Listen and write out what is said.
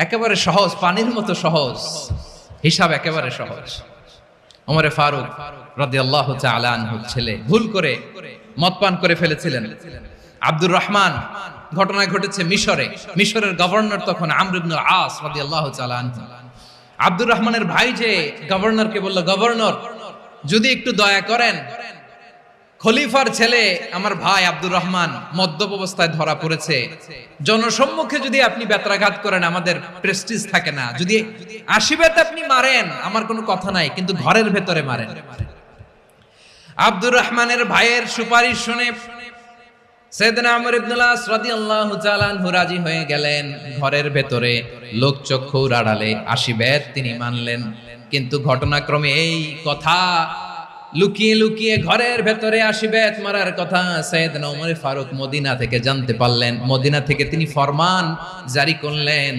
একেবারে সহজ, পানির মতো সহজ, হিসাব একেবারে সহজ। ওমরে ফারুক রাদিয়াল্লাহু তাআলা আনহু ছেলে ভুল করে মদ পান করে ফেলেছিলেন। আব্দুর রহমান, ঘটনা ঘটেছে মিশরে। মিশরের গভর্নর তখন আমর ইবনে আস রাদিয়াল্লাহু তাআলা আনহু। আব্দুর রহমানের ভাই যে গভর্নরকে বলল, গভর্নর যদি একটু দয়া করেন, খলিফার ছেলে আমার ভাই আব্দুর রহমান মদ্যপ অবস্থায় ধরা পড়েছে, জনসম্মুখে যদি আপনি বেত্রাঘাত করেন আমাদের প্রেস্টিজ থাকে না, যদি 80 বেত আপনি মারেন আমার কোনো কথা নাই, কিন্তু ঘরের ভেতরে মারেন। আব্দুর রহমানের ভাইয়ের সুপারিশ শুনে সাইয়েদনা আমর ইবনে আস রাদিয়াল্লাহু তাআলা আনহু রাজি হয়ে গেলেন। ঘরের ভেতরে লোকচক্ষুর আড়ালে 80 বেত তিনি মানলেন। কিন্তু ঘটনাক্রমে এই কথা লুকিয়ে লুকিয়ে ঘরের ভেতরে 80 বেত মারার কথা সাইয়েদনা ওমর ফারুক মদিনা থেকে জানতে পারলেন। মদিনা থেকে তিনি ফরমান জারি করলেন,